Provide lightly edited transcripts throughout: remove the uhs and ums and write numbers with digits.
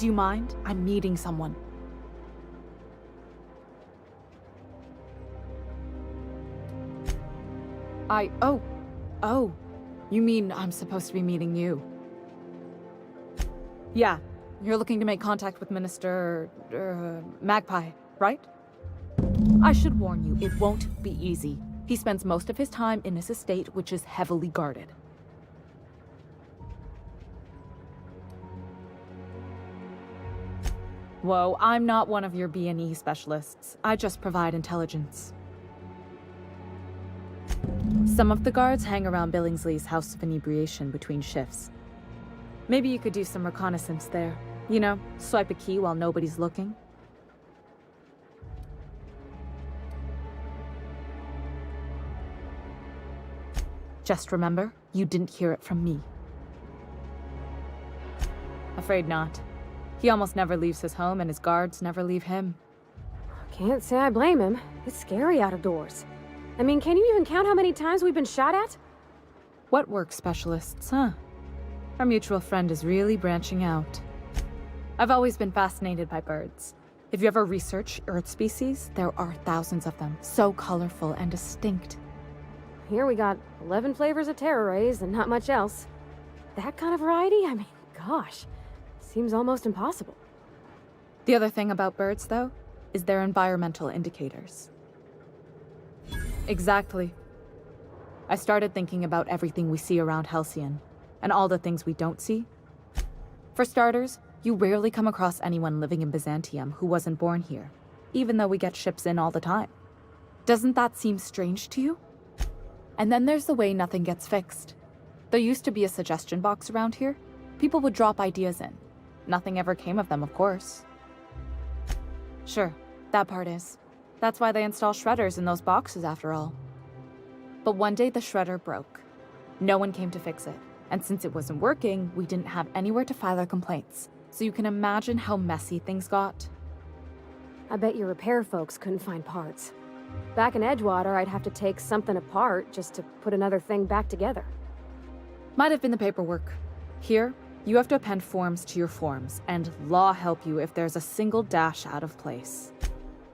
Do you mind? I'm meeting someone. Oh. You mean I'm supposed to be meeting you? Yeah, you're looking to make contact with Minister... Magpie, right? I should warn you, it won't be easy. He spends most of his time in his estate, which is heavily guarded. Whoa, I'm not one of your B&E specialists. I just provide intelligence. Some of the guards hang around Billingsley's House of Inebriation between shifts. Maybe you could do some reconnaissance there. You know, swipe a key while nobody's looking. Just remember, you didn't hear it from me. Afraid not. He almost never leaves his home, and his guards never leave him. Can't say I blame him. It's scary out of doors. I mean, can you even count how many times we've been shot at? What work specialists, huh? Our mutual friend is really branching out. I've always been fascinated by birds. If you ever research Earth species, there are thousands of them, so colorful and distinct. Here we got 11 flavors of terror rays and not much else. That kind of variety? I mean, gosh, seems almost impossible. The other thing about birds, though, is their environmental indicators. Exactly. I started thinking about everything we see around Halcyon, and all the things we don't see. For starters, you rarely come across anyone living in Byzantium who wasn't born here, even though we get ships in all the time. Doesn't that seem strange to you? And then there's the way nothing gets fixed. There used to be a suggestion box around here. People would drop ideas in. Nothing ever came of them, of course. Sure, that part is. That's why they install shredders in those boxes, after all. But one day the shredder broke. No one came to fix it. And since it wasn't working, we didn't have anywhere to file our complaints. So you can imagine how messy things got. I bet your repair folks couldn't find parts. Back in Edgewater, I'd have to take something apart just to put another thing back together. Might have been the paperwork. Here, you have to append forms to your forms, and law help you if there's a single dash out of place.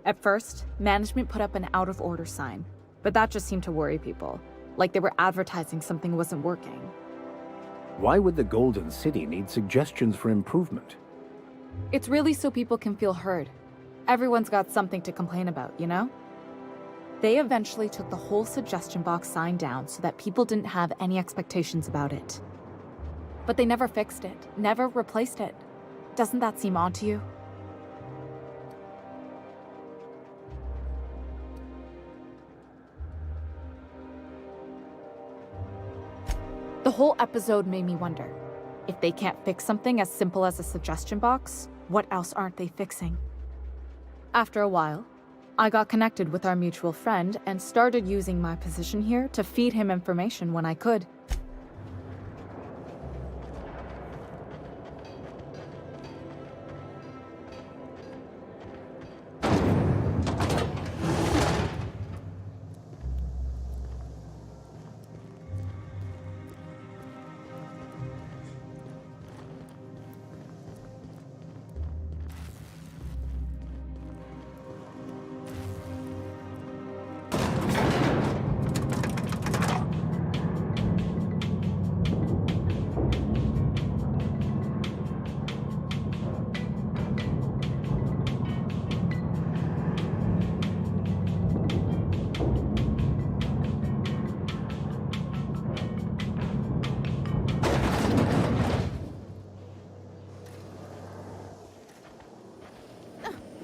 At first, management put up an out-of-order sign, but that just seemed to worry people, like they were advertising something wasn't working. Why would the Golden City need suggestions for improvement? It's really so people can feel heard. Everyone's got something to complain about, you know? They eventually took the whole suggestion box sign down so that people didn't have any expectations about it. But they never fixed it, never replaced it. Doesn't that seem odd to you? The whole episode made me wonder, if they can't fix something as simple as a suggestion box, what else aren't they fixing? After a while, I got connected with our mutual friend and started using my position here to feed him information when I could.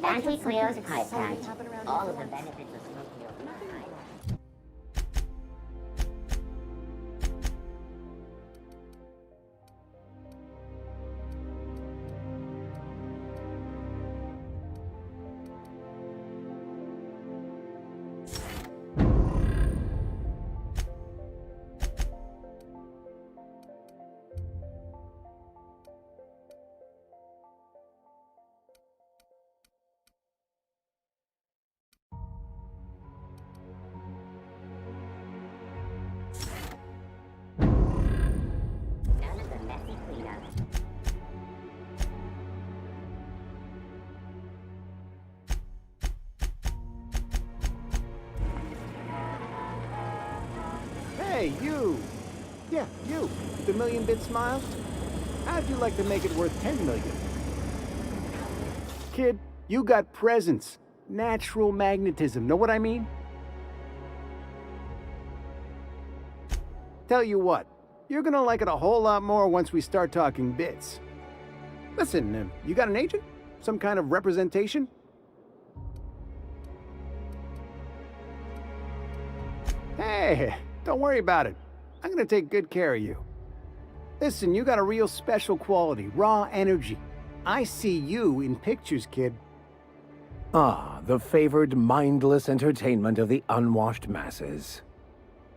Anti-Cleo's pipe patch. All of the benefits of smoking your pipe. Hey, you! Yeah, you, with the million-bit smile. How'd you like to make it worth 10 million? Kid, you got presence. Natural magnetism, know what I mean? Tell you what, you're gonna like it a whole lot more once we start talking bits. Listen, you got an agent? Some kind of representation? Hey, don't worry about it. I'm gonna take good care of you. Listen, you got a real special quality, raw energy. I see you in pictures, kid. Ah, the favored mindless entertainment of the unwashed masses.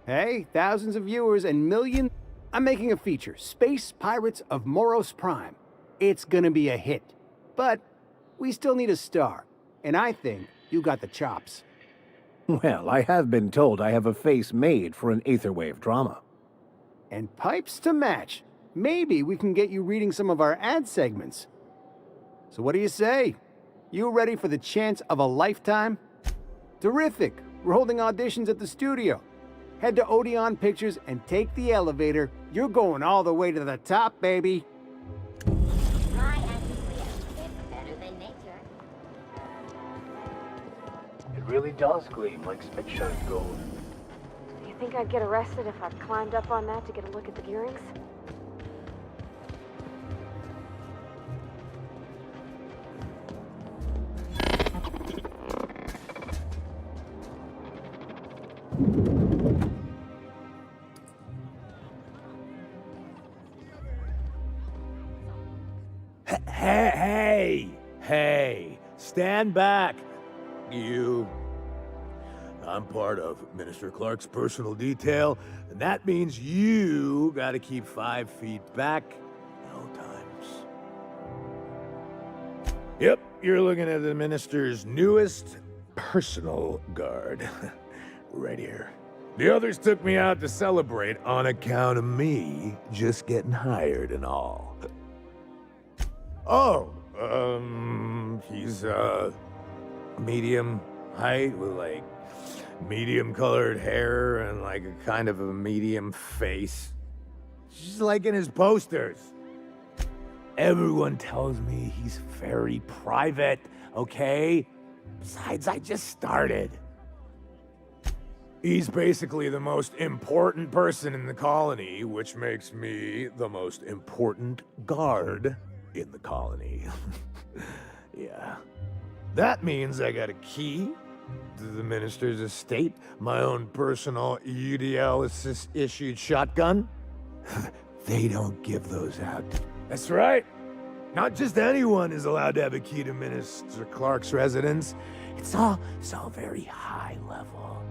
Hey, thousands of viewers and millions. I'm making a feature, Space Pirates of Moros Prime. It's gonna be a hit. But we still need a star. And I think you got the chops. Well, I have been told I have a face made for an aetherwave drama. And pipes to match. Maybe we can get you reading some of our ad segments. So what do you say? You ready for the chance of a lifetime? Terrific. We're holding auditions at the studio. Head to Odeon Pictures and take the elevator. You're going all the way to the top, baby. Try anti-queer. It's better than nature. It really does gleam like spit-shine gold. Do you think I'd get arrested if I climbed up on that to get a look at the gearings? Hey, stand back, you. I'm part of Minister Clark's personal detail, and that means you gotta keep 5 feet back at all times. Yep, you're looking at the minister's newest personal guard. Right here. The others took me out to celebrate on account of me just getting hired and all. Oh, he's, medium height with, like, medium colored hair and, like, a kind of a medium face. Just like in his posters. Everyone tells me he's very private, okay? Besides, I just started. He's basically the most important person in the colony, which makes me the most important guard in the colony. Yeah. That means I got a key to the minister's estate, my own personal UDL-issued shotgun. They don't give those out. That's right. Not just anyone is allowed to have a key to Minister Clark's residence. It's all very high level.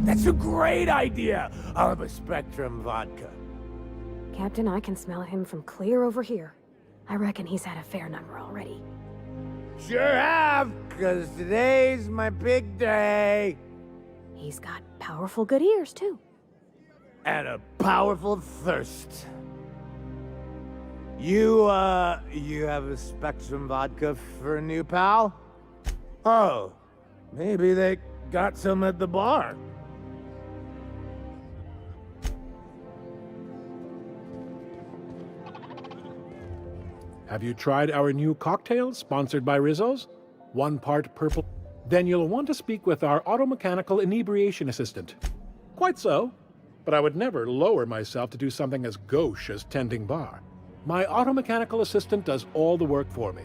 That's a great idea. I'll have a Spectrum vodka. Captain, I can smell him from clear over here. I reckon he's had a fair number already. Sure have, 'cause today's my big day. He's got powerful good ears, too. And a powerful thirst. You have a Spectrum vodka for a new pal? Oh, maybe they got some at the bar. Have you tried our new cocktail sponsored by Rizzo's? 1 part purple. Then you'll want to speak with our automechanical inebriation assistant. Quite so, but I would never lower myself to do something as gauche as tending bar. My automechanical assistant does all the work for me.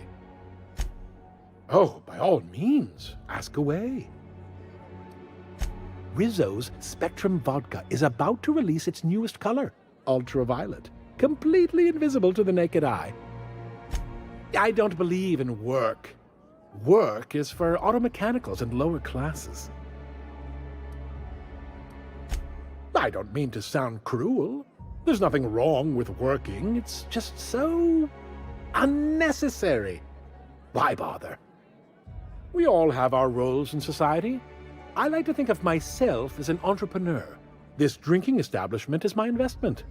Oh, by all means, ask away. Rizzo's Spectrum Vodka is about to release its newest color, ultraviolet, completely invisible to the naked eye. I don't believe in work. Work is for automechanicals and lower classes. I don't mean to sound cruel. There's nothing wrong with working. It's just so unnecessary. Why bother? We all have our roles in society. I like to think of myself as an entrepreneur. This drinking establishment is my investment.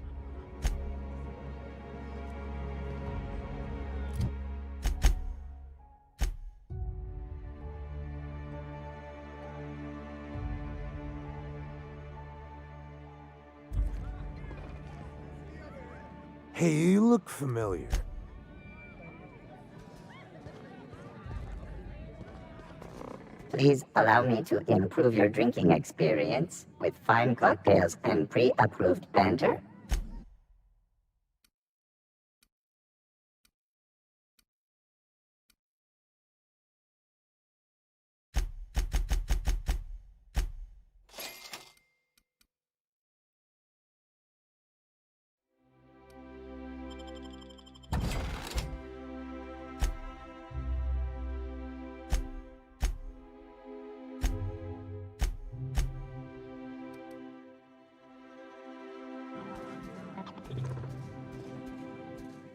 Hey, you look familiar. Please allow me to improve your drinking experience with fine cocktails and pre-approved banter.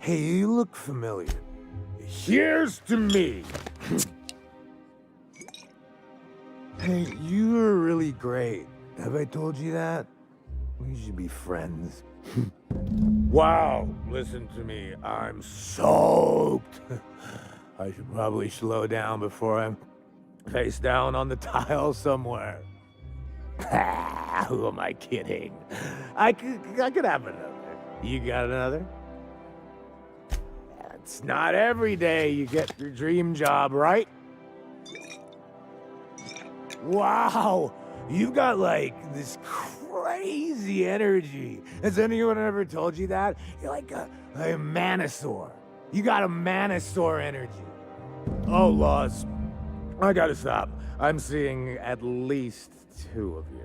Hey, you look familiar. Here's to me! Hey, you are really great. Have I told you that? We should be friends. Wow, listen to me. I'm soaked. I should probably slow down before I'm face down on the tile somewhere. Who am I kidding? I could have another. You got another? It's not every day you get your dream job, right? Wow, you got like this crazy energy. Has anyone ever told you that? You're like a manosaur. You got a manosaur energy. Oh, Laws, I gotta stop. I'm seeing at least 2 of you.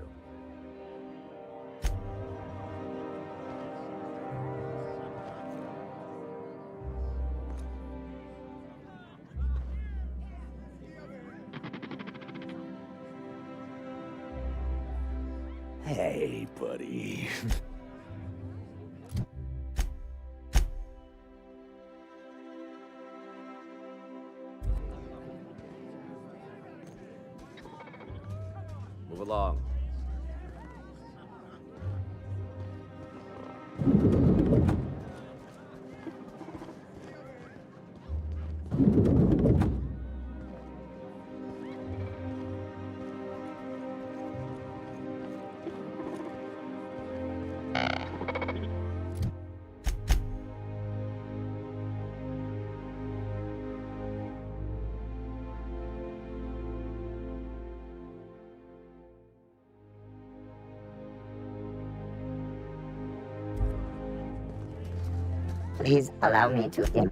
Hey, buddy. Move along. Please allow me to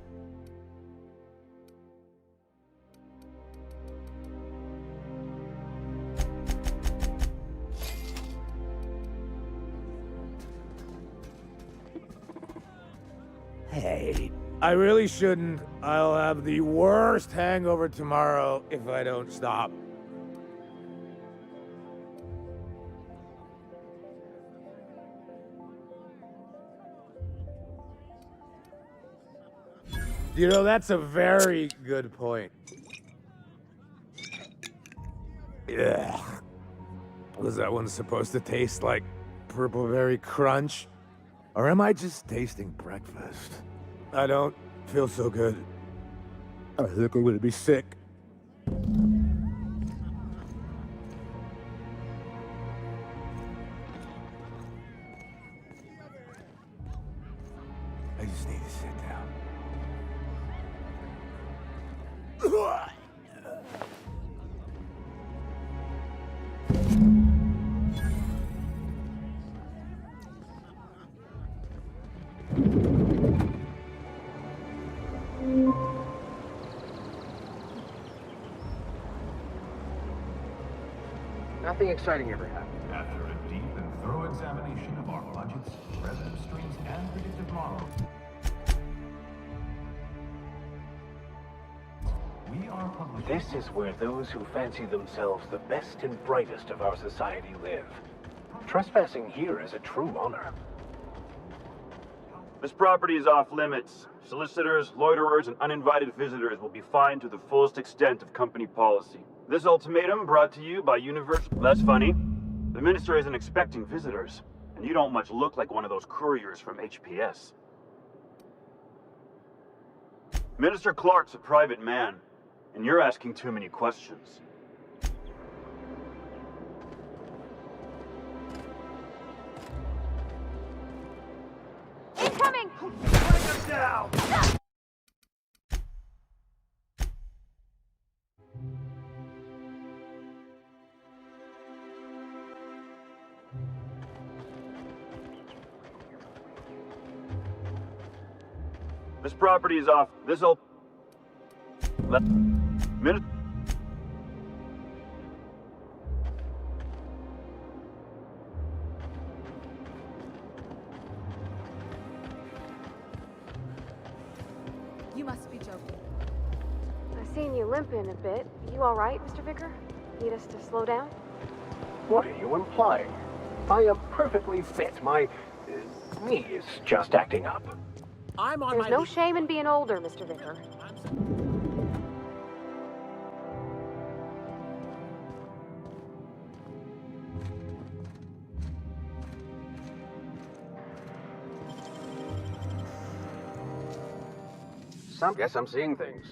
Hey, I really shouldn't. I'll have the worst hangover tomorrow if I don't stop. You know, that's a very good point. Yeah. Was that one supposed to taste like purple berry crunch? Or am I just tasting breakfast? I don't feel so good. I think I'm gonna be sick. I just need to sit down. Nothing exciting ever happened. After a deep and thorough examination of our budgets, revenue streams, and predictive models, we are publishing... This is where those who fancy themselves the best and brightest of our society live. Trespassing here is a true honor. This property is off limits. Solicitors, loiterers, and uninvited visitors will be fined to the fullest extent of company policy. This ultimatum brought to you by Universal... That's funny. The minister isn't expecting visitors, and you don't much look like one of those couriers from HPS. Minister Clark's a private man, and you're asking too many questions. Incoming! coming! Bring us down! This property is off. This'll... Minute... You must be joking. I've seen you limping a bit. You all right, Mr. Vicker? Need us to slow down? What are you implying? I am perfectly fit. My knee is just acting up. I'm on There's no shame in being older, Mr. Vicker. Guess I'm seeing things.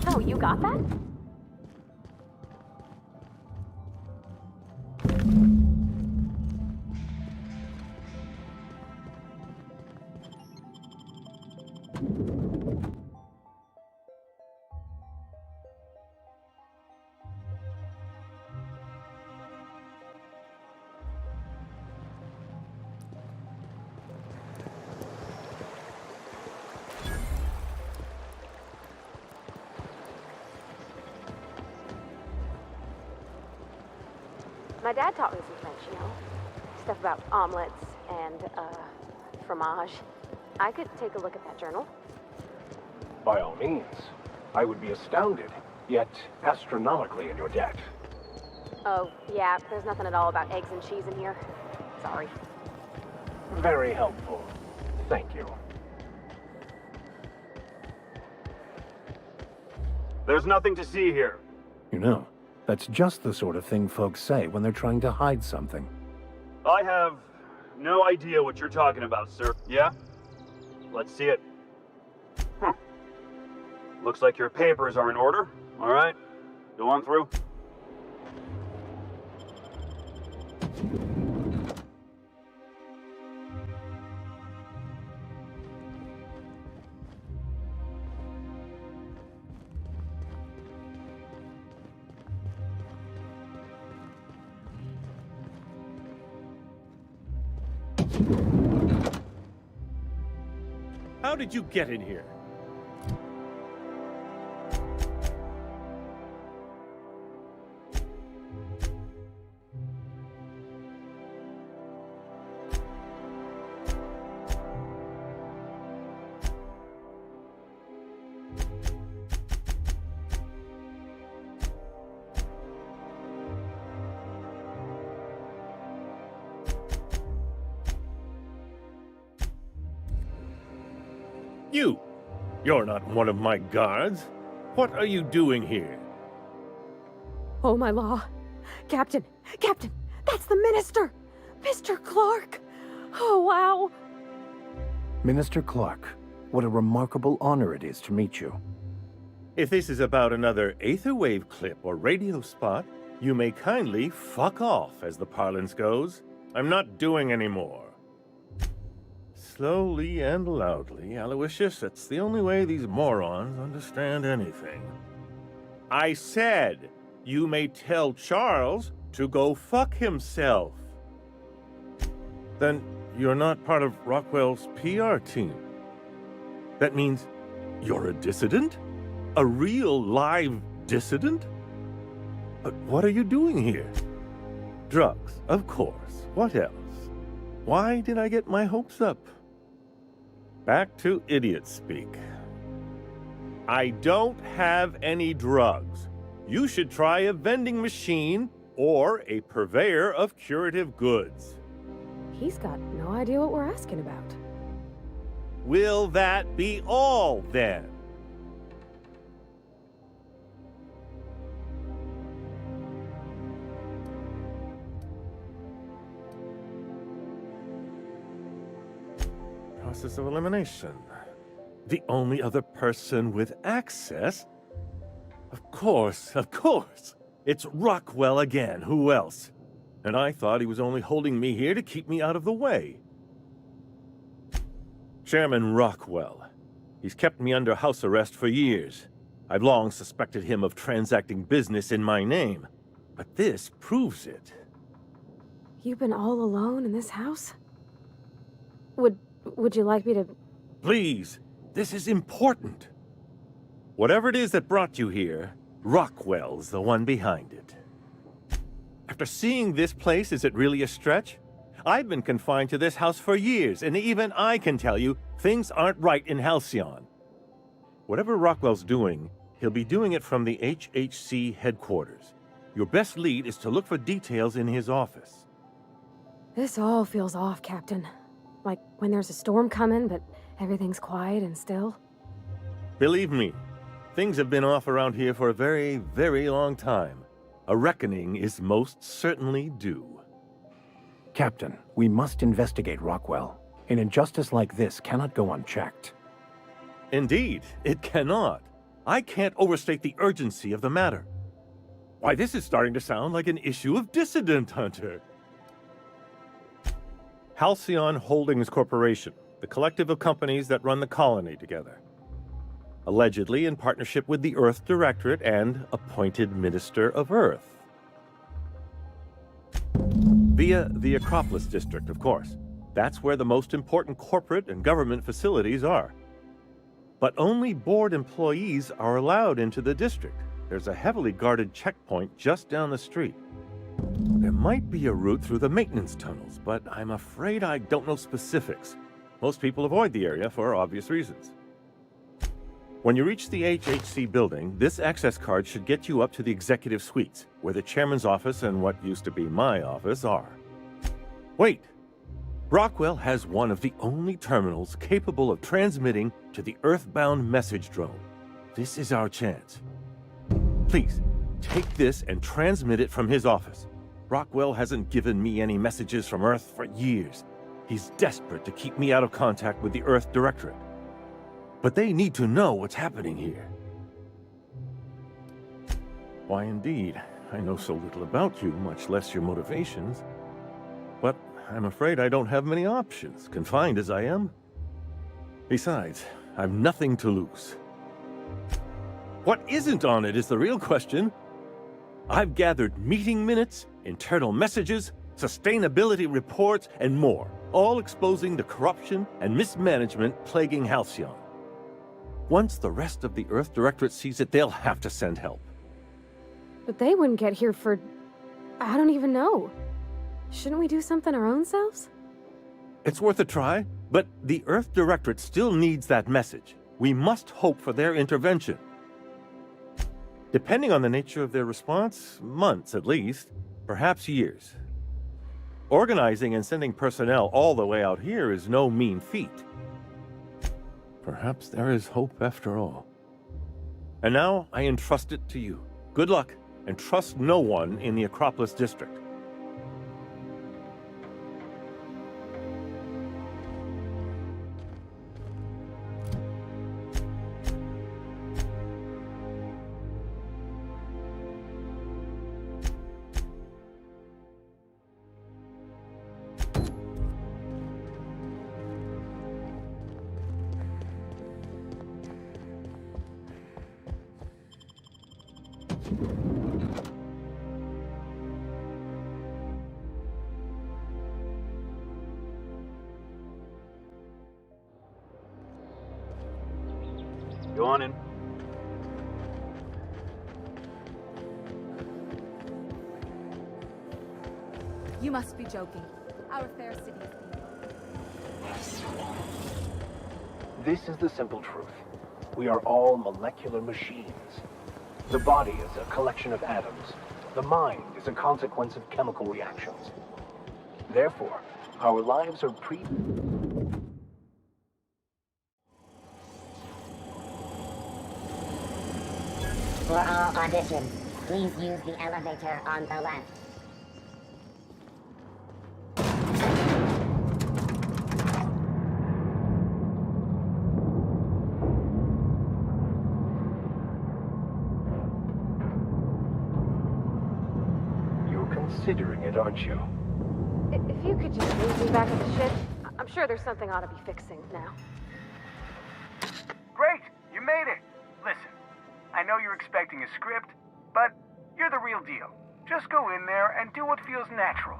Oh, you got that? My dad taught me some French, you know. Stuff about omelets and, fromage. I could take a look at that journal. By all means. I would be astounded, yet astronomically in your debt. Oh, yeah, there's nothing at all about eggs and cheese in here. Sorry. Very helpful. Thank you. There's nothing to see here. You know, that's just the sort of thing folks say when they're trying to hide something. I have no idea what you're talking about, sir. Yeah? Let's see it. Looks like your papers are in order. All right. Go on through. How did you get in here? You're not one of my guards. What are you doing here? Oh, my law. Captain! Captain! That's the minister! Mr. Clark! Oh, wow! Minister Clark, what a remarkable honor it is to meet you. If this is about another Aetherwave clip or radio spot, you may kindly fuck off, as the parlance goes. I'm not doing any more. Slowly and loudly, Aloysius, that's the only way these morons understand anything. I said, you may tell Charles to go fuck himself. Then you're not part of Rockwell's PR team. That means you're a dissident? A real live dissident? But what are you doing here? Drugs, of course. What else? Why did I get my hopes up? Back to idiot speak. I don't have any drugs. You should try a vending machine or a purveyor of curative goods. He's got no idea what we're asking about. Will that be all, then? Process of elimination. The only other person with access? Of course. It's Rockwell again. Who else? And I thought he was only holding me here to keep me out of the way. Chairman Rockwell. He's kept me under house arrest for years. I've long suspected him of transacting business in my name. But this proves it. You've been all alone in this house? Would you like me to... Please, this is important. Whatever it is that brought you here, Rockwell's the one behind it. After seeing this place, is it really a stretch? I've been confined to this house for years, and even I can tell you, things aren't right in Halcyon. Whatever Rockwell's doing, he'll be doing it from the HHC headquarters. Your best lead is to look for details in his office. This all feels off, Captain. Like when there's a storm coming, but everything's quiet and still. Believe me, things have been off around here for a very, very long time. A reckoning is most certainly due. Captain, we must investigate Rockwell. An injustice like this cannot go unchecked. Indeed, it cannot. I can't overstate the urgency of the matter. Why, this is starting to sound like an issue of Dissident Hunter. Halcyon Holdings Corporation, the collective of companies that run the colony together. Allegedly in partnership with the Earth Directorate and appointed Minister of Earth. Via the Acropolis District, of course. That's where the most important corporate and government facilities are. But only board employees are allowed into the district. There's a heavily guarded checkpoint just down the street. There might be a route through the maintenance tunnels, but I'm afraid I don't know specifics. Most people avoid the area for obvious reasons. When you reach the HHC building, this access card should get you up to the executive suites, where the chairman's office and what used to be my office are. Wait! Rockwell has one of the only terminals capable of transmitting to the Earthbound message drone. This is our chance. Please, take this and transmit it from his office. Rockwell hasn't given me any messages from Earth for years. He's desperate to keep me out of contact with the Earth Directorate. But they need to know what's happening here. Why, indeed. I know so little about you, much less your motivations. But I'm afraid I don't have many options, confined as I am. Besides, I've nothing to lose. What isn't on it is the real question. I've gathered meeting minutes, internal messages, sustainability reports, and more, all exposing the corruption and mismanagement plaguing Halcyon. Once the rest of the Earth Directorate sees it, they'll have to send help. But they wouldn't get here for... I don't even know. Shouldn't we do something our own selves? It's worth a try, but the Earth Directorate still needs that message. We must hope for their intervention. Depending on the nature of their response, months at least, perhaps years. Organizing and sending personnel all the way out here is no mean feat. Perhaps there is hope after all. And now I entrust it to you. Good luck, and trust no one in the Acropolis District. Go on in. You must be joking. Our fair city is... This is the simple truth. We are all molecular machines. The body is a collection of atoms. The mind is a consequence of chemical reactions. Therefore, our lives are For all auditions, please use the elevator on the left. considering it, aren't you? If you could just leave me back at the ship, I'm sure there's something I ought to be fixing now. Great! You made it! Listen, I know you're expecting a script, but you're the real deal. Just go in there and do what feels natural.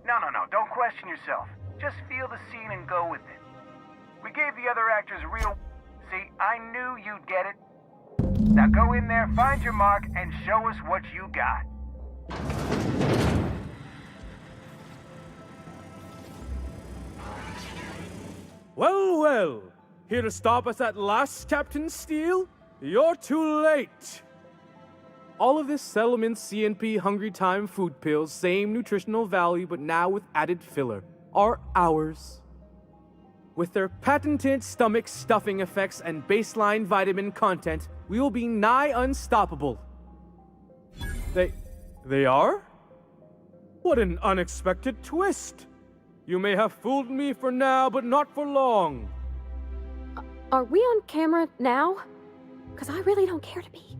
No, don't question yourself. Just feel the scene and go with it. We gave the other actors real... See, I knew you'd get it. Now go in there, find your mark, and show us what you got. Well, well. Here to stop us at last, Captain Steele? You're too late. All of this settlement CNP Hungry Time food pills, same nutritional value, but now with added filler, are ours. With their patented stomach stuffing effects and baseline vitamin content, we will be nigh unstoppable. They are? What an unexpected twist. You may have fooled me for now, but not for long. Are we on camera now? Because I really don't care to be.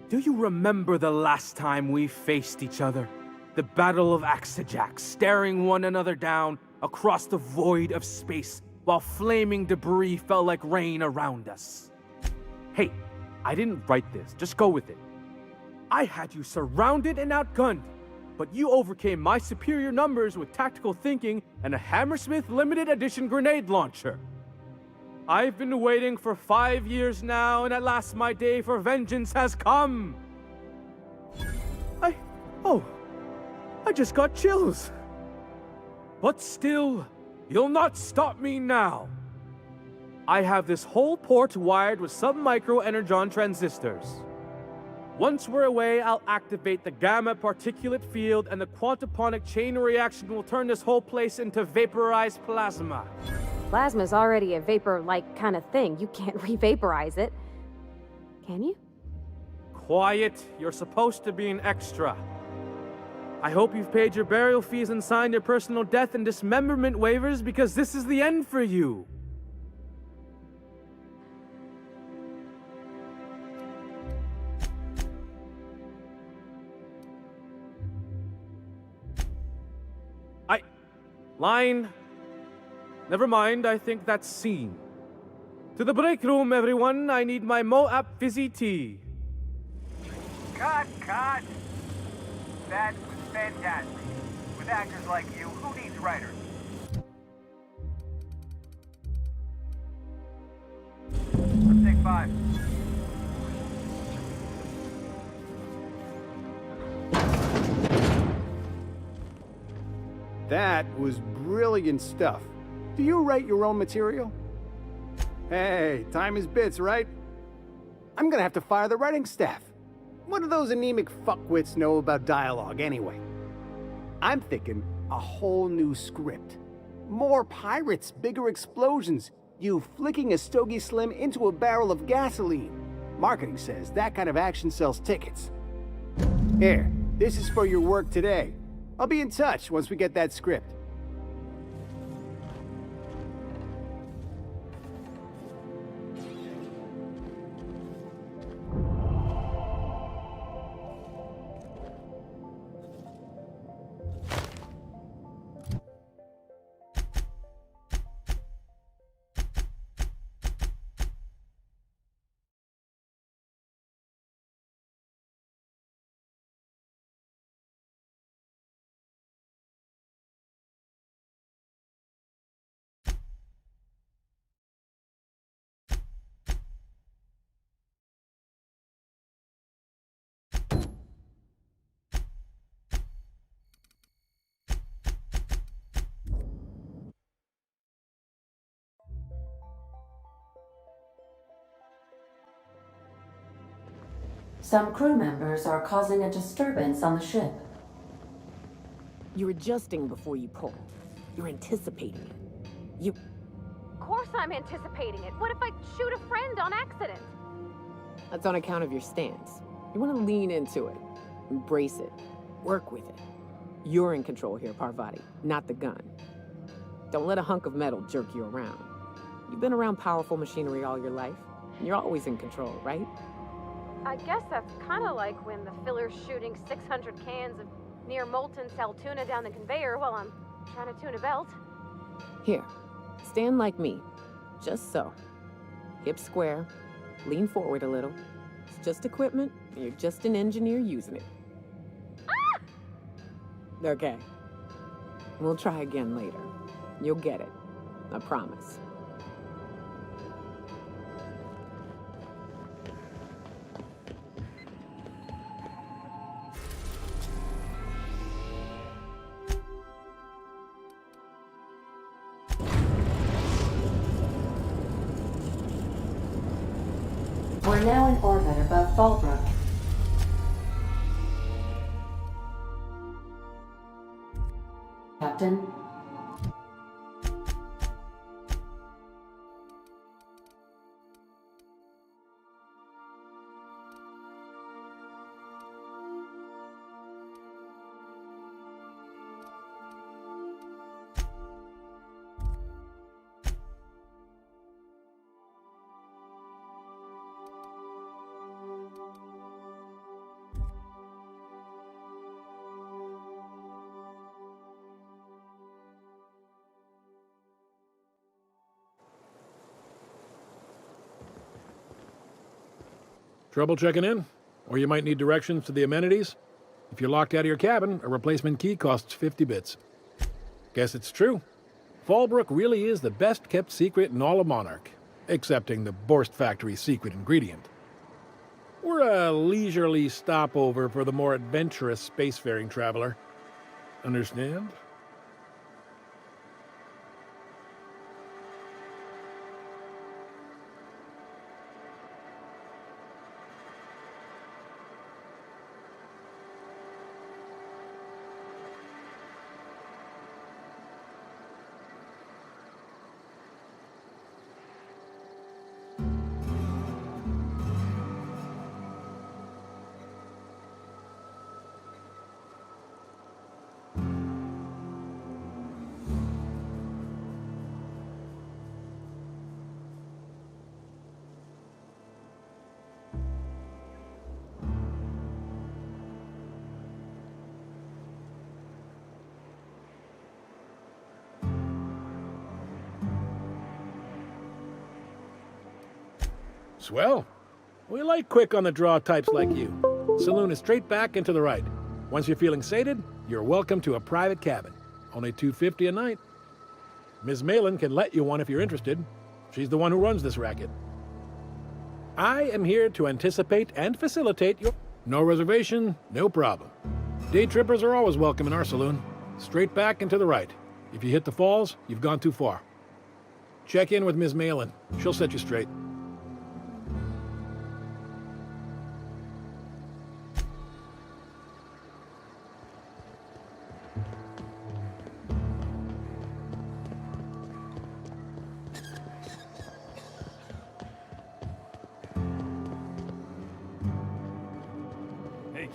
Do you remember the last time we faced each other? The Battle of Axajax, staring one another down across the void of space while flaming debris fell like rain around us. Hey, I didn't write this, just go with it. I had you surrounded and outgunned, but you overcame my superior numbers with tactical thinking and a Hammersmith limited edition grenade launcher. I've been waiting for 5 years now, and at last my day for vengeance has come. I just got chills. But still, you'll not stop me now. I have this whole port wired with sub-micro energon transistors. Once we're away, I'll activate the gamma particulate field, and the quantaponic chain reaction will turn this whole place into vaporized plasma. Plasma's already a vapor-like kind of thing. You can't re-vaporize it. Can you? Quiet. You're supposed to be an extra. I hope you've paid your burial fees and signed your personal death and dismemberment waivers, because this is the end for you. Line. Never mind, I think that's scene. To the break room, everyone. I need my Moab fizzy tea. Cut! That was fantastic. With actors like you, who needs writers? Let's take 5. That was brilliant stuff. Do you write your own material? Hey, time is bits, right? I'm gonna have to fire the writing staff. What do those anemic fuckwits know about dialogue anyway? I'm thinking a whole new script. More pirates, bigger explosions, you flicking a Stogie Slim into a barrel of gasoline. Marketing says that kind of action sells tickets. Here, this is for your work today. I'll be in touch once we get that script. Some crew members are causing a disturbance on the ship. You're adjusting before you pull. You're anticipating it. Of course I'm anticipating it. What if I shoot a friend on accident? That's on account of your stance. You want to lean into it. Embrace it. Work with it. You're in control here, Parvati, not the gun. Don't let a hunk of metal jerk you around. You've been around powerful machinery all your life, and you're always in control, right? I guess that's kind of like when the filler's shooting 600 cans of near molten cell tuna down the conveyor while I'm trying to tune a belt. Here, stand like me. Just so. Hips square. Lean forward a little. It's just equipment. You're just an engineer using it. Ah! Okay. We'll try again later. You'll get it. I promise. We're now in orbit above Fallbrook. Captain? Trouble checking in? Or you might need directions to the amenities? If you're locked out of your cabin, a replacement key costs 50 bits. Guess it's true. Fallbrook really is the best-kept secret in all of Monarch, excepting the Borst Factory's secret ingredient. We're a leisurely stopover for the more adventurous spacefaring traveler. Understand? Swell. We like quick on the draw types like you. Saloon is straight back and to the right. Once you're feeling sated, you're welcome to a private cabin. Only $250 a night. Ms. Malin can let you one if you're interested. She's the one who runs this racket. I am here to anticipate and facilitate your... No reservation, no problem. Day trippers are always welcome in our saloon. Straight back and to the right. If you hit the falls, you've gone too far. Check in with Ms. Malin. She'll set you straight.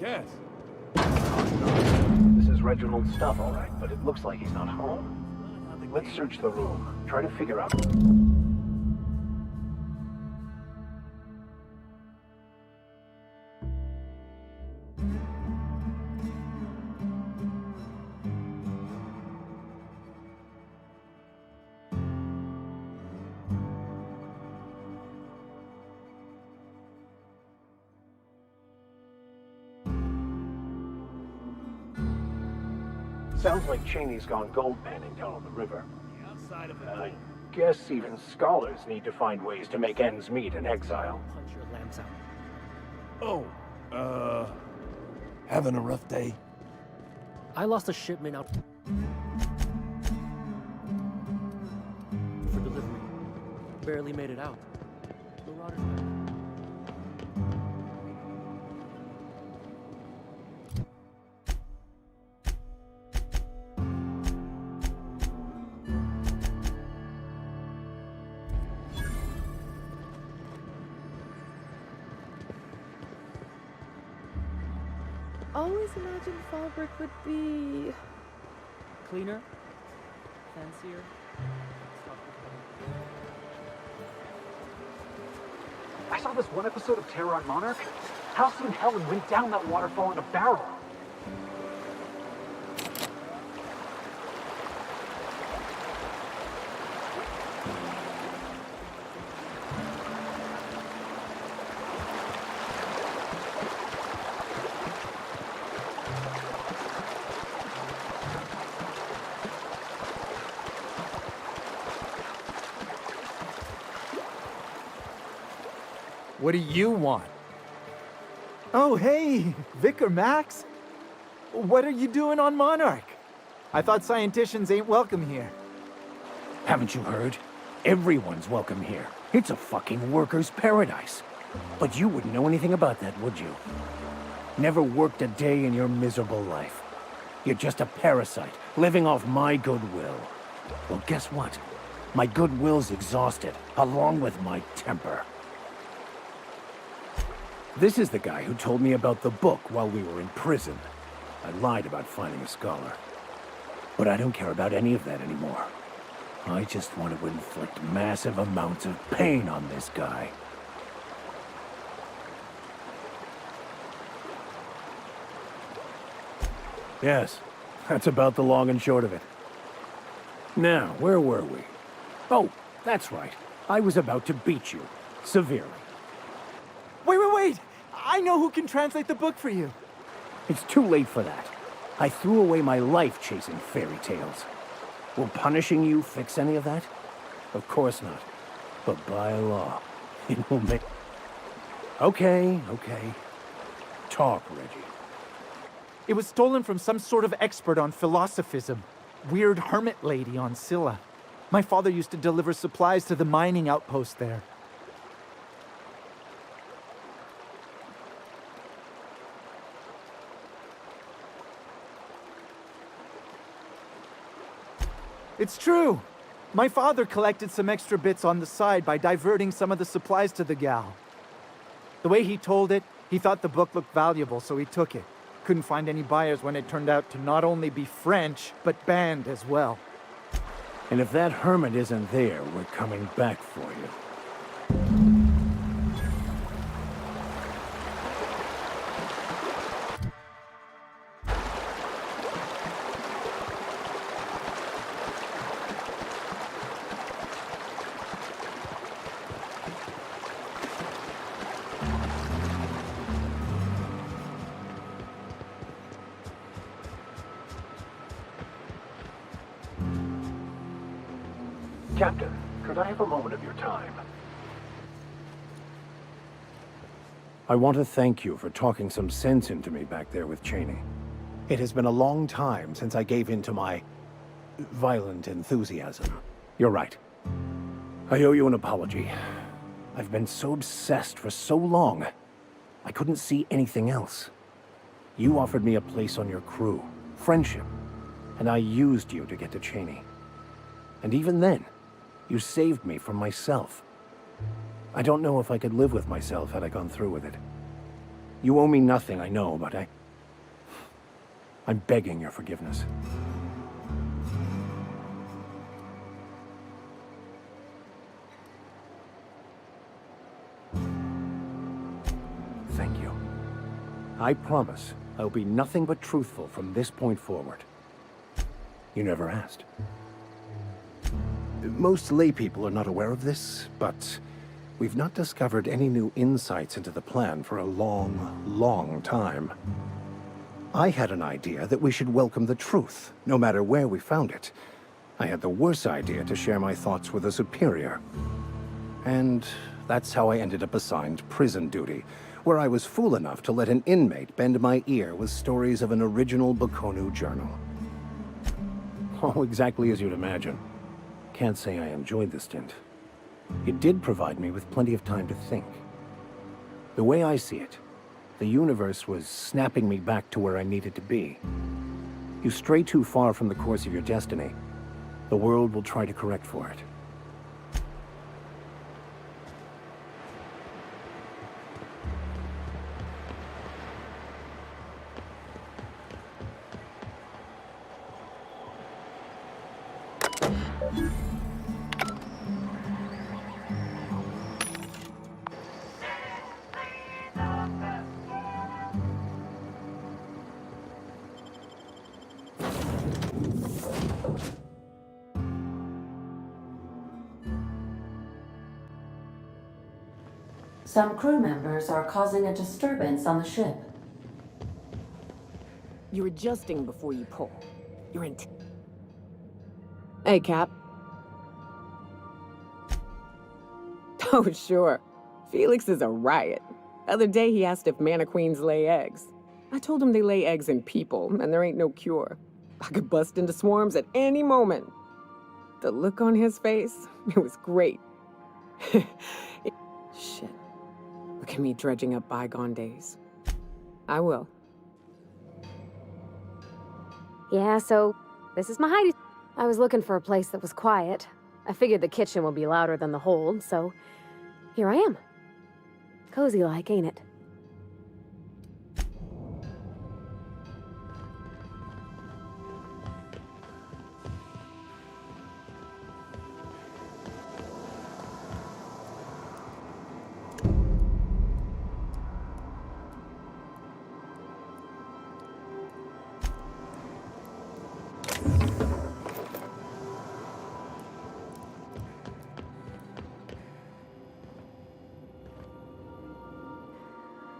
Yes. This is Reginald's stuff, all right, but it looks like he's not home. Let's search the room. Try to figure out... Sounds like Cheney's gone gold panning down on the river. I guess even scholars need to find ways to make ends meet in exile. Punch your lamps out. Oh, having a rough day? I lost a shipment out for delivery. Barely made it out. Marauders. Always imagined Fallbrook would be... cleaner, fancier. I saw this one episode of Terror on Monarch. Halcyon Helen went down that waterfall in a barrel. What do you want? Oh, hey, Vicar Max. What are you doing on Monarch? I thought scienticians ain't welcome here. Haven't you heard? Everyone's welcome here. It's a fucking worker's paradise. But you wouldn't know anything about that, would you? Never worked a day in your miserable life. You're just a parasite, living off my goodwill. Well, guess what? My goodwill's exhausted, along with my temper. This is the guy who told me about the book while we were in prison. I lied about finding a scholar. But I don't care about any of that anymore. I just want to inflict massive amounts of pain on this guy. Yes, that's about the long and short of it. Now, where were we? Oh, that's right. I was about to beat you. Severely. Wait! I know who can translate the book for you. It's too late for that. I threw away my life chasing fairy tales. Will punishing you fix any of that? Of course not. But by law, it will make... Okay. Talk, Reggie. It was stolen from some sort of expert on philosophism. Weird hermit lady on Scylla. My father used to deliver supplies to the mining outpost there. It's true. My father collected some extra bits on the side by diverting some of the supplies to the gal. The way he told it, he thought the book looked valuable, so he took it. Couldn't find any buyers when it turned out to not only be French, but banned as well. And if that hermit isn't there, we're coming back for you. Captain, could I have a moment of your time? I want to thank you for talking some sense into me back there with Cheney. It has been a long time since I gave in to my violent enthusiasm. You're right. I owe you an apology. I've been so obsessed for so long, I couldn't see anything else. You offered me a place on your crew, friendship, and I used you to get to Cheney. And even then, you saved me from myself. I don't know if I could live with myself had I gone through with it. You owe me nothing, I know, but I'm begging your forgiveness. Thank you. I promise I'll be nothing but truthful from this point forward. You never asked. Most laypeople are not aware of this, but we've not discovered any new insights into the plan for a long, long time. I had an idea that we should welcome the truth, no matter where we found it. I had the worse idea to share my thoughts with a superior. And that's how I ended up assigned prison duty, where I was fool enough to let an inmate bend my ear with stories of an original Baconu journal. Oh, exactly as you'd imagine. Can't say I enjoyed the stint. It did provide me with plenty of time to think. The way I see it, the universe was snapping me back to where I needed to be. You stray too far from the course of your destiny, the world will try to correct for it. Some crew members are causing a disturbance on the ship. You're adjusting before you pull. You're in... Hey, Cap. Oh, sure. Felix is a riot. Other day he asked if mannequins lay eggs. I told him they lay eggs in people, and there ain't no cure. I could bust into swarms at any moment. The look on his face, it was great. Shit. Look at me dredging up bygone days. I will. Yeah, so this is my hiding. I was looking for a place that was quiet. I figured the kitchen will be louder than the hold, so here I am. Cozy like, ain't it?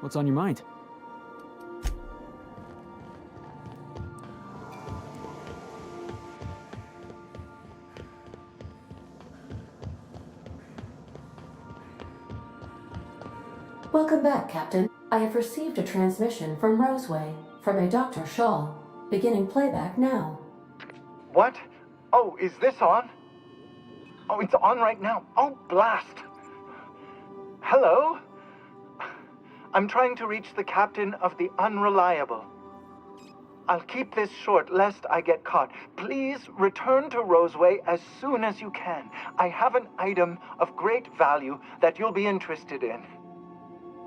What's on your mind? Welcome back, Captain. I have received a transmission from Roseway, from a Dr. Shaw. Beginning playback now. What? Oh, is this on? Oh, it's on right now. Oh, blast. Hello? I'm trying to reach the captain of the Unreliable. I'll keep this short, lest I get caught. Please return to Roseway as soon as you can. I have an item of great value that you'll be interested in.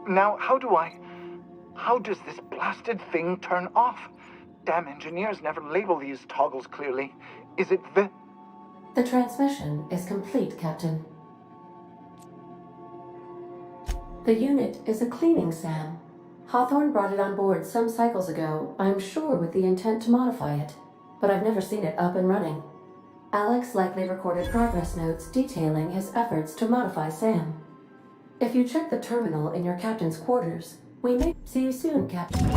Now, how does this blasted thing turn off? Damn engineers never label these toggles clearly. Is it the... The transmission is complete, Captain. The unit is a cleaning SAM. Hawthorne brought it on board some cycles ago, I'm sure with the intent to modify it, but I've never seen it up and running. Alex likely recorded progress notes detailing his efforts to modify SAM. If you check the terminal in your captain's quarters, we may see you soon, Captain.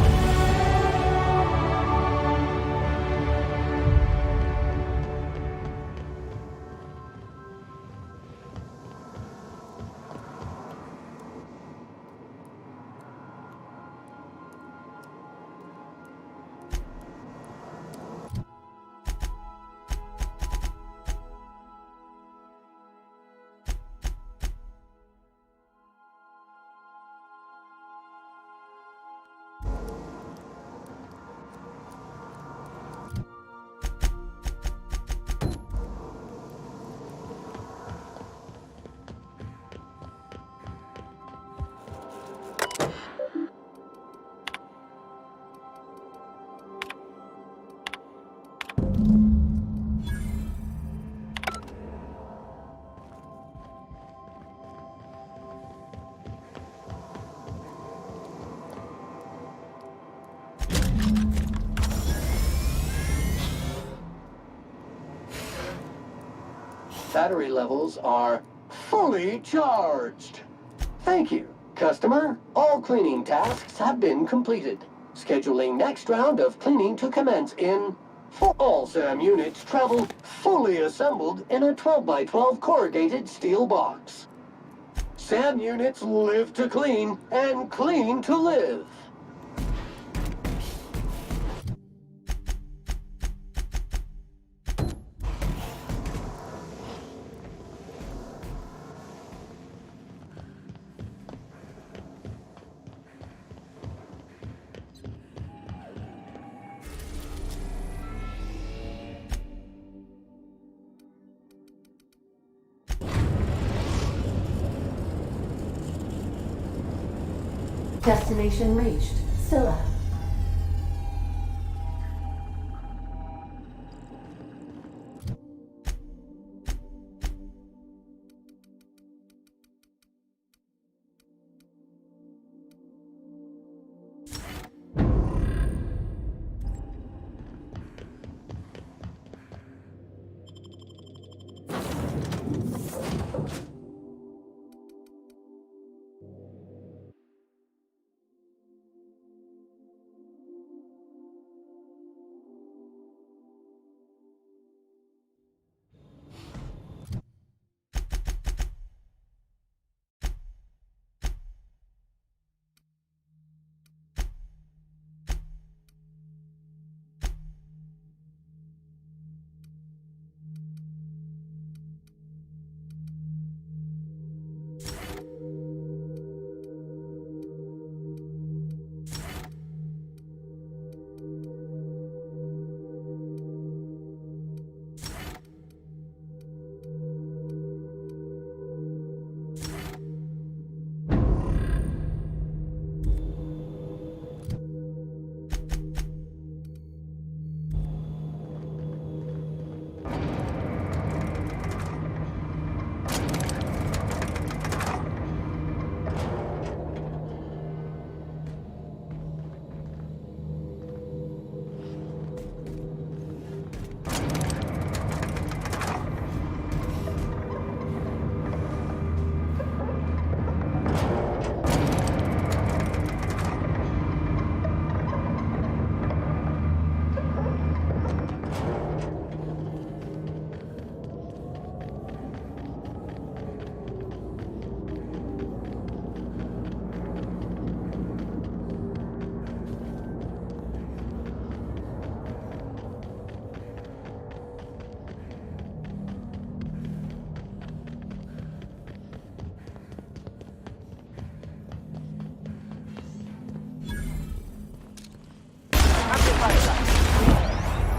Battery levels are fully charged. Thank you, customer. All cleaning tasks have been completed. Scheduling next round of cleaning to commence in... All SAM units travel fully assembled in a 12x12 corrugated steel box. SAM units live to clean and clean to live. Destination reached. Scylla.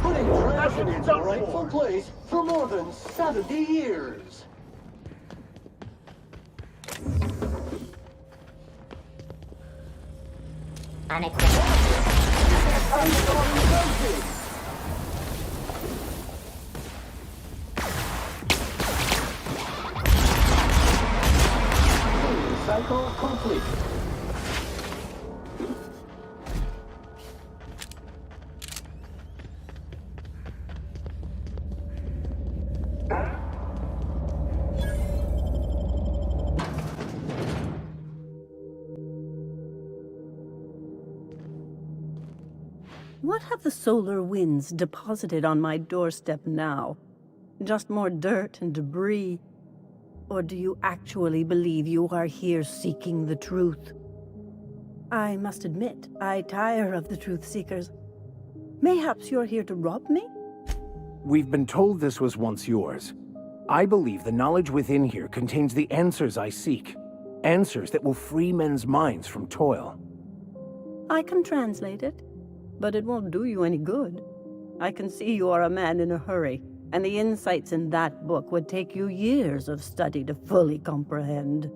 Putting trash in its rightful place for more than 70 years. Cycle complete. What have the solar winds deposited on my doorstep now? Just more dirt and debris? Or do you actually believe you are here seeking the truth? I must admit, I tire of the truth seekers. Mayhaps you're here to rob me? We've been told this was once yours. I believe the knowledge within here contains the answers I seek. Answers that will free men's minds from toil. I can translate it, but it won't do you any good. I can see you are a man in a hurry, and the insights in that book would take you years of study to fully comprehend.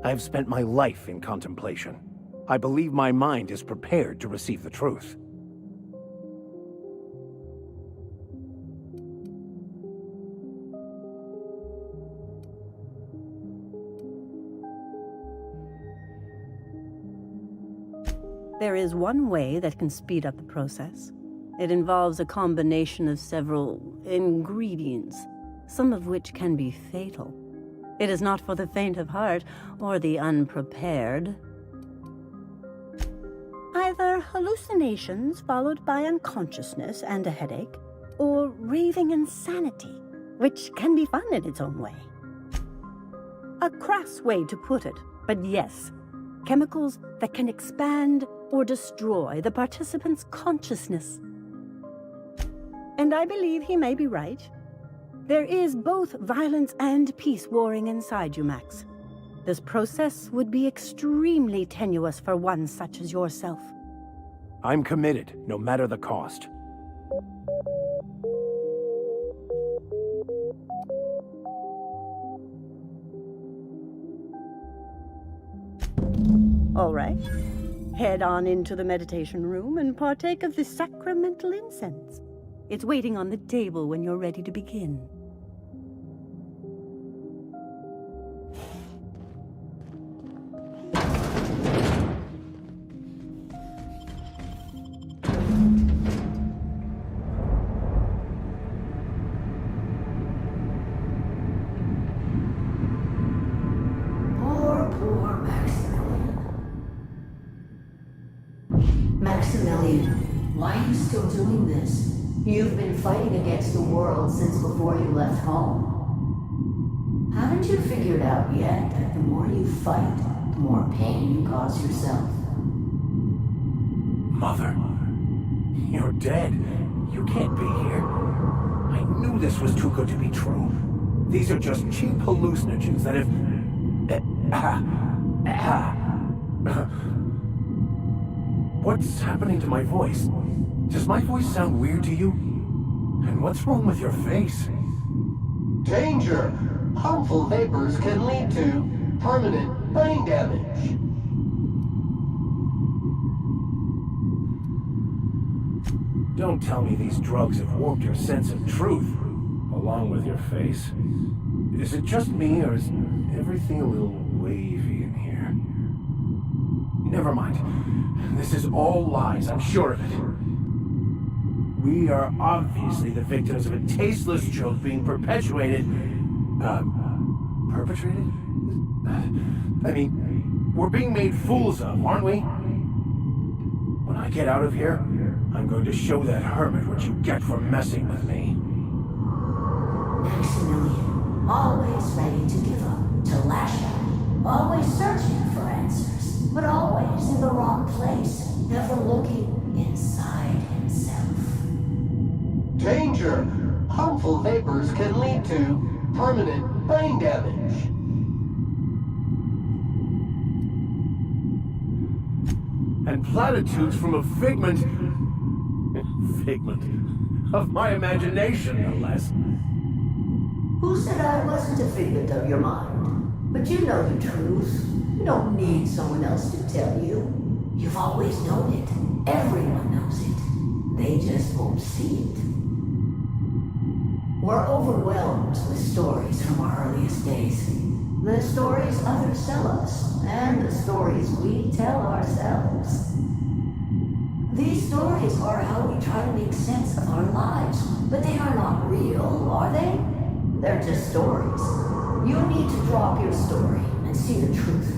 I have spent my life in contemplation. I believe my mind is prepared to receive the truth. There is one way that can speed up the process. It involves a combination of several ingredients, some of which can be fatal. It is not for the faint of heart or the unprepared. Either hallucinations followed by unconsciousness and a headache, or raving insanity, which can be fun in its own way. A crass way to put it, but yes, chemicals that can expand or destroy the participant's consciousness. And I believe he may be right. There is both violence and peace warring inside you, Max. This process would be extremely tenuous for one such as yourself. I'm committed, no matter the cost. All right. Head on into the meditation room and partake of the sacramental incense. It's waiting on the table when you're ready to begin. Poor Maximilian, why are you still doing this? You've been fighting against the world since before you left home. Haven't you figured out yet that the more you fight, the more pain you cause yourself? Mother, you're dead. You can't be here. I knew this was too good to be true. These are just cheap hallucinogens that have... What's happening to my voice? Does my voice sound weird to you? And what's wrong with your face? Danger! Harmful vapors can lead to permanent brain damage. Don't tell me these drugs have warped your sense of truth. along with your face. Is it just me, or is everything a little wavy in here? Never mind. This is all lies, I'm sure of it. We are obviously the victims of a tasteless joke being perpetuated. Perpetrated? I mean, we're being made fools of, aren't we? When I get out of here, I'm going to show that hermit what you get for messing with me. Maximilian, always ready to give up, to lash out, always searching for answers, but always in the wrong place, never looking inside himself. Danger! Harmful vapors can lead to permanent brain damage. And platitudes from a figment of my imagination, no less. Who said I wasn't a figment of your mind? But you know the truth. You don't need someone else to tell you. You've always known it. Everyone knows it. They just won't see it. We're overwhelmed with stories from our earliest days. The stories others tell us, and the stories we tell ourselves. These stories are how we try to make sense of our lives, but they are not real, are they? They're just stories. You need to drop your story and see the truth.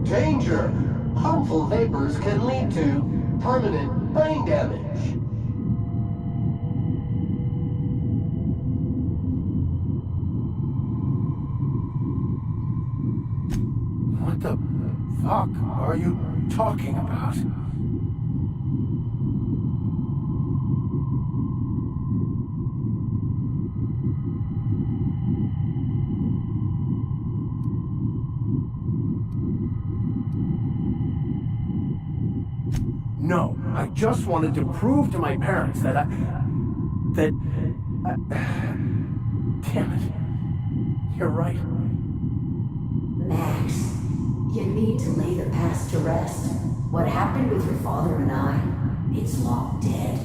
Danger! Harmful vapors can lead to permanent brain damage. What the fuck are you talking about? No, I just wanted to prove to my parents that damn it. You're right. Max, you need to lay the past to rest. What happened with your father and I, it's long dead.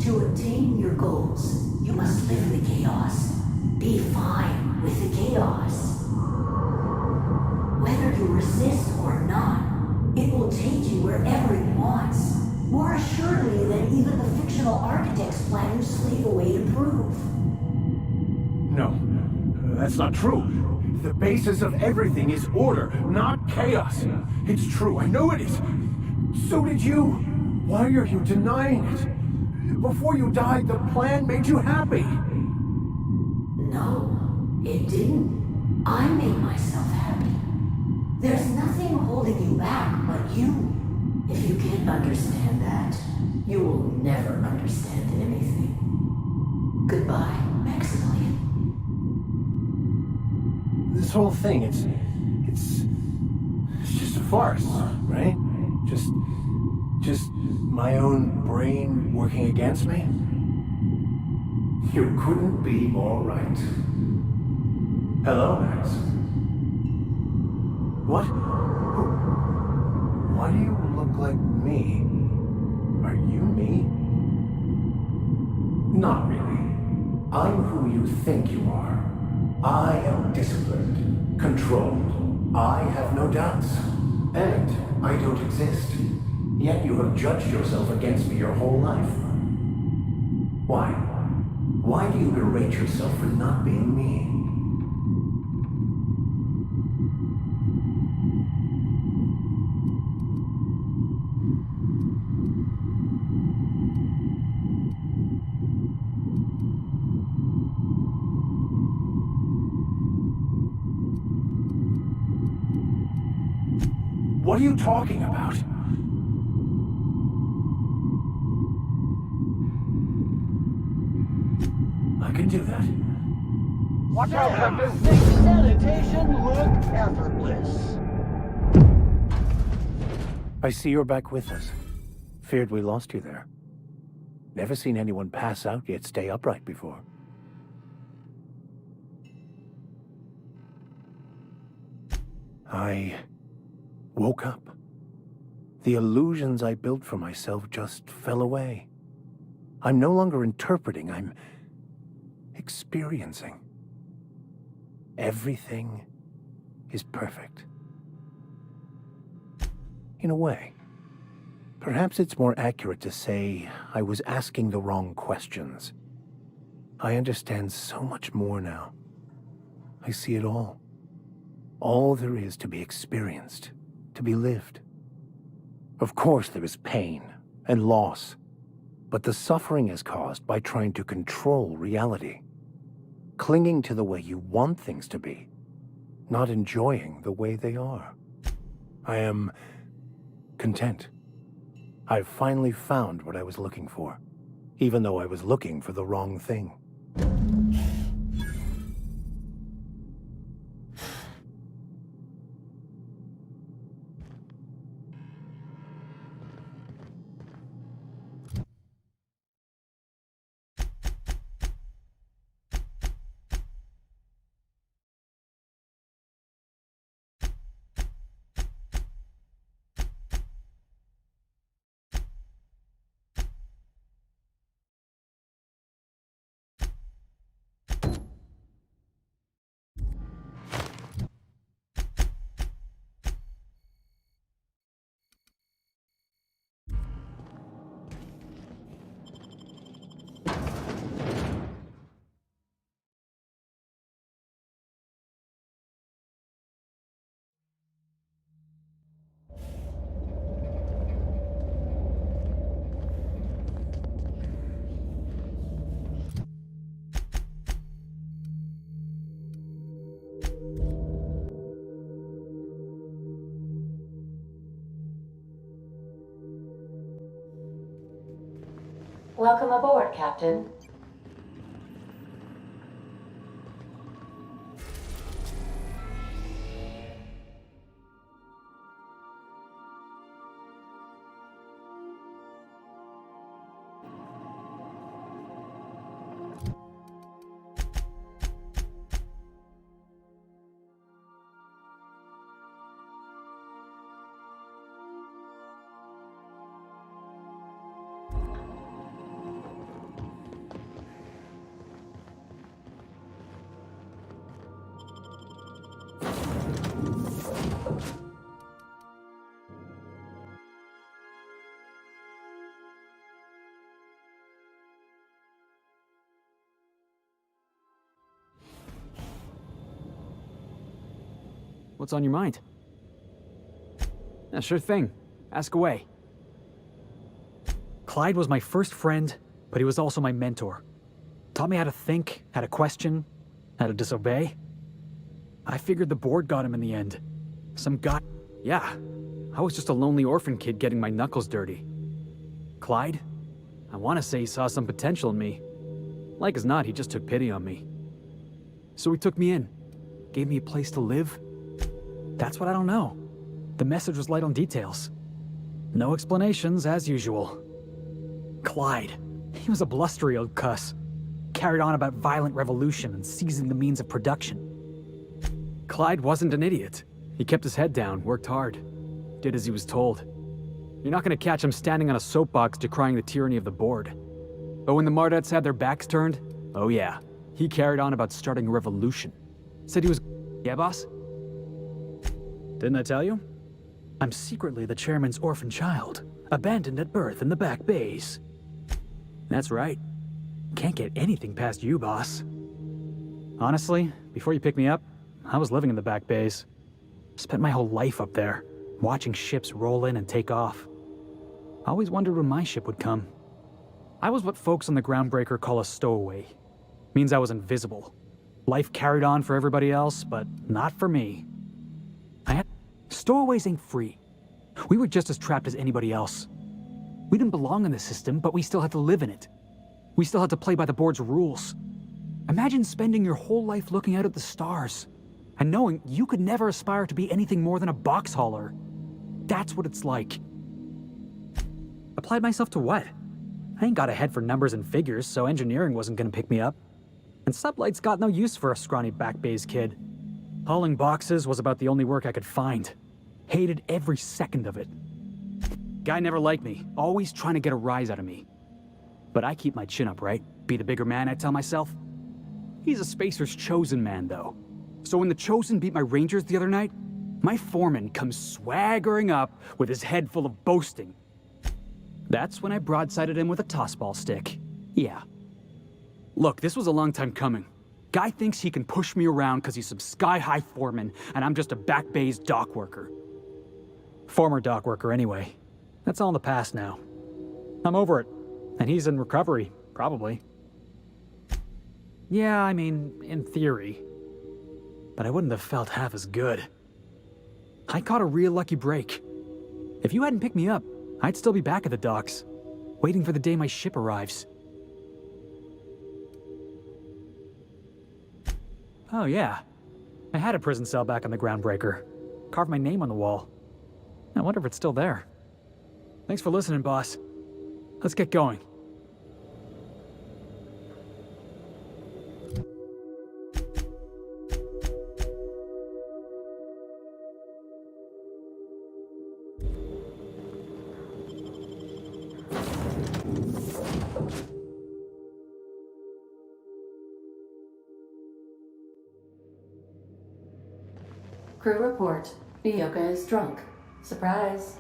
To attain your goals, you must live in the chaos. Be fine with the chaos. Whether you resist or not, it will take you wherever it wants. More assuredly than even the fictional architect's plan you slave away to prove. No, that's not true. The basis of everything is order, not chaos. It's true, I know it is. So did you. Why are you denying it? Before you died, the plan made you happy. No, it didn't. I made myself happy. There's nothing holding you back but you. If you can't understand that, you will never understand anything. Goodbye, Maximilian. This whole thing, it's just a farce, right? Just my own brain working against me? You couldn't be more right. Hello, Max. What? Why do you look like me? Are you me? Not really. I'm who you think you are. I am disciplined, controlled. I have no doubts. And I don't exist. Yet you have judged yourself against me your whole life. Why? Why do you berate yourself for not being me? What are you talking about? I can do that. Watch out, Captain! Make sanitation look effortless. I see you're back with us. Feared we lost you there. Never seen anyone pass out yet stay upright before. I woke up. The illusions I built for myself just fell away. I'm no longer interpreting, experiencing. Everything is perfect. In a way, perhaps it's more accurate to say I was asking the wrong questions. I understand so much more now. I see it all. All there is to be experienced, to be lived. Of course there is pain and loss, but the suffering is caused by trying to control reality, clinging to the way you want things to be, not enjoying the way they are. I am content. I've finally found what I was looking for, even though I was looking for the wrong thing. Welcome aboard, Captain. What's on your mind? Yeah, sure thing. Ask away. Clyde was my first friend, but he was also my mentor. Taught me how to think, how to question, how to disobey. I figured the board got him in the end. Some guy... Yeah, I was just a lonely orphan kid getting my knuckles dirty. Clyde? I want to say he saw some potential in me. Like as not, he just took pity on me. So he took me in. Gave me a place to live. That's what I don't know. The message was light on details. No explanations, as usual. Clyde. He was a blustery old cuss. Carried on about violent revolution and seizing the means of production. Clyde wasn't an idiot. He kept his head down, worked hard. Did as he was told. You're not gonna catch him standing on a soapbox decrying the tyranny of the board. But when the Mardettes had their backs turned, oh yeah, he carried on about starting a revolution. Said he was... Yeah, boss? Didn't I tell you? I'm secretly the chairman's orphan child, abandoned at birth in the back bays. That's right. Can't get anything past you, boss. Honestly, before you picked me up, I was living in the back bays. Spent my whole life up there, watching ships roll in and take off. Always wondered when my ship would come. I was what folks on the Groundbreaker call a stowaway. Means I was invisible. Life carried on for everybody else, but not for me. Stowaways ain't free. We were just as trapped as anybody else. We didn't belong in the system, but we still had to live in it. We still had to play by the board's rules. Imagine spending your whole life looking out at the stars, and knowing you could never aspire to be anything more than a box hauler. That's what it's like. Applied myself to what? I ain't got a head for numbers and figures, so engineering wasn't gonna pick me up. And sublight's got no use for a scrawny back bays kid. Hauling boxes was about the only work I could find. Hated every second of it. Guy never liked me, always trying to get a rise out of me. But I keep my chin up, right? Be the bigger man, I tell myself. He's a Spacer's chosen man, though. So when the Chosen beat my Rangers the other night, my foreman comes swaggering up with his head full of boasting. That's when I broadsided him with a tossball stick. Yeah. Look, this was a long time coming. Guy thinks he can push me around because he's some sky-high foreman, and I'm just a back bay's dock worker. Former dock worker, anyway. That's all in the past now. I'm over it. And he's in recovery, probably. Yeah, I mean, in theory. But I wouldn't have felt half as good. I caught a real lucky break. If you hadn't picked me up, I'd still be back at the docks, waiting for the day my ship arrives. Oh yeah, I had a prison cell back on the Groundbreaker. Carved my name on the wall. I wonder if it's still there. Thanks for listening, boss. Let's get going. Crew report. Ioka is drunk. Surprise.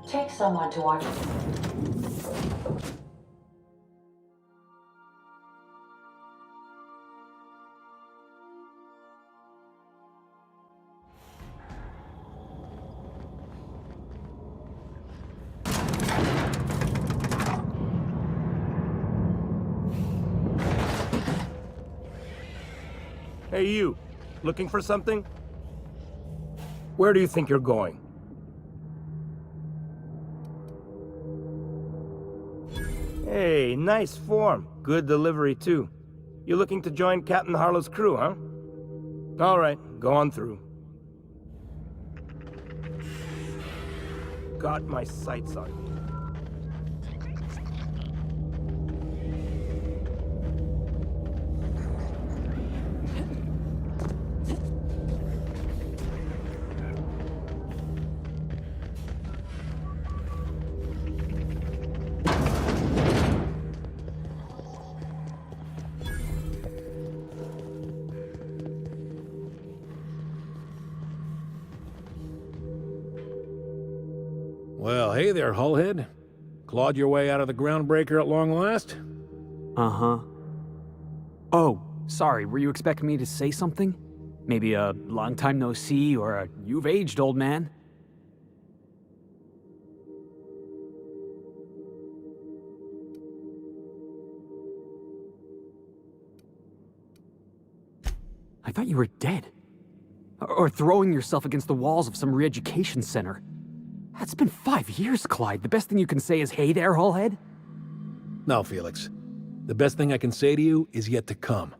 Take someone to watch. Hey, you. Looking for something? Where do you think you're going? Hey, nice form. Good delivery, too. You looking to join Captain Harlow's crew, huh? All right, go on through. Got my sights on you. Well, hey there, Hullhead. Clawed your way out of the Groundbreaker at long last? Uh-huh. Oh, sorry, were you expecting me to say something? Maybe a long time no see, or a you've aged, old man? I thought you were dead. Or throwing yourself against the walls of some re-education center. That's been 5 years, Clyde. The best thing you can say is, hey there, Hullhead? No, Felix. The best thing I can say to you is yet to come.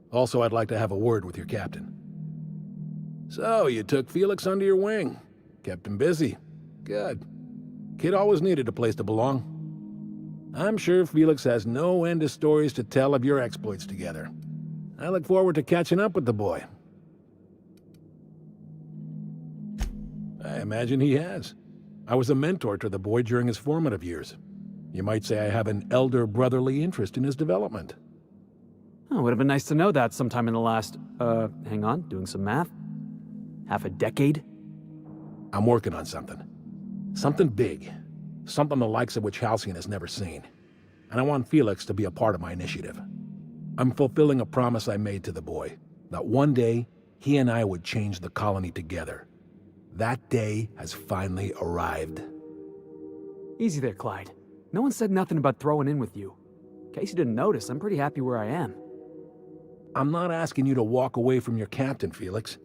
Also, I'd like to have a word with your captain. So, you took Felix under your wing. Kept him busy. Good. Kid always needed a place to belong. I'm sure Felix has no end of stories to tell of your exploits together. I look forward to catching up with the boy. I imagine he has. I was a mentor to the boy during his formative years. You might say I have an elder brotherly interest in his development. Oh, would have been nice to know that sometime in the last, hang on, doing some math? Half a decade? I'm working on something. Something big. Something the likes of which Halcyon has never seen. And I want Felix to be a part of my initiative. I'm fulfilling a promise I made to the boy, that one day he and I would change the colony together. That day has finally arrived. Easy there, Clyde. No one said nothing about throwing in with you. In case you didn't notice, I'm pretty happy where I am. I'm not asking you to walk away from your captain, Felix.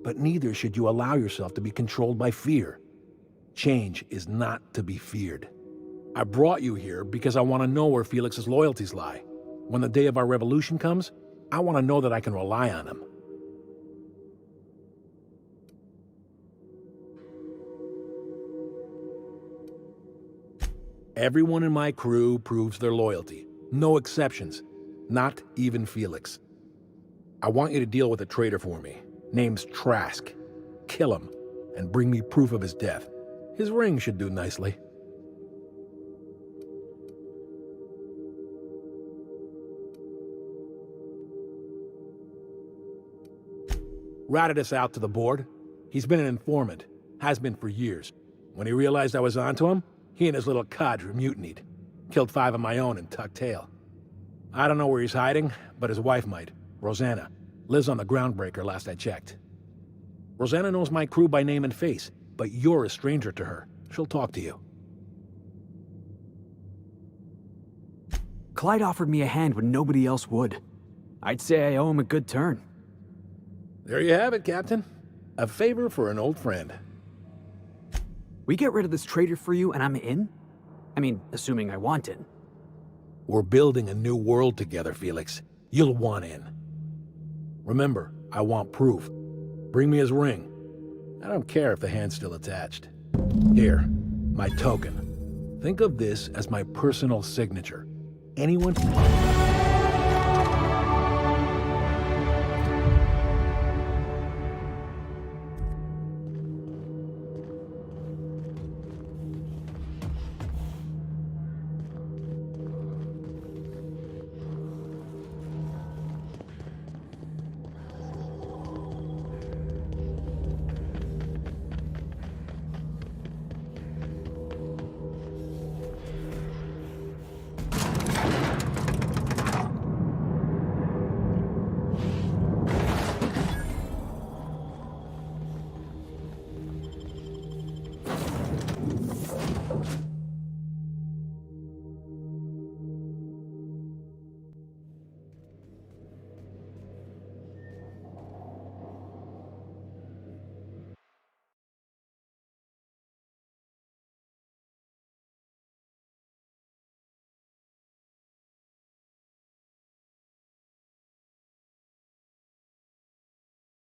But neither should you allow yourself to be controlled by fear. Change is not to be feared. I brought you here because I want to know where Felix's loyalties lie. When the day of our revolution comes, I want to know that I can rely on him. Everyone in my crew proves their loyalty. No exceptions. Not even Felix. I want you to deal with a traitor for me. Name's Trask. Kill him, and bring me proof of his death. His ring should do nicely. Ratted us out to the board. He's been an informant. Has been for years. When he realized I was onto him, he and his little cadre mutinied. Killed 5 of my own and tucked tail. I don't know where he's hiding, but his wife might. Rosanna. Lives on the Groundbreaker last I checked. Rosanna knows my crew by name and face, but you're a stranger to her. She'll talk to you. Clyde offered me a hand when nobody else would. I'd say I owe him a good turn. There you have it, Captain. A favor for an old friend. We get rid of this traitor for you and I'm in? I mean, assuming I want in. We're building a new world together, Felix. You'll want in. Remember, I want proof. Bring me his ring. I don't care if the hand's still attached. Here, my token. Think of this as my personal signature. Anyone...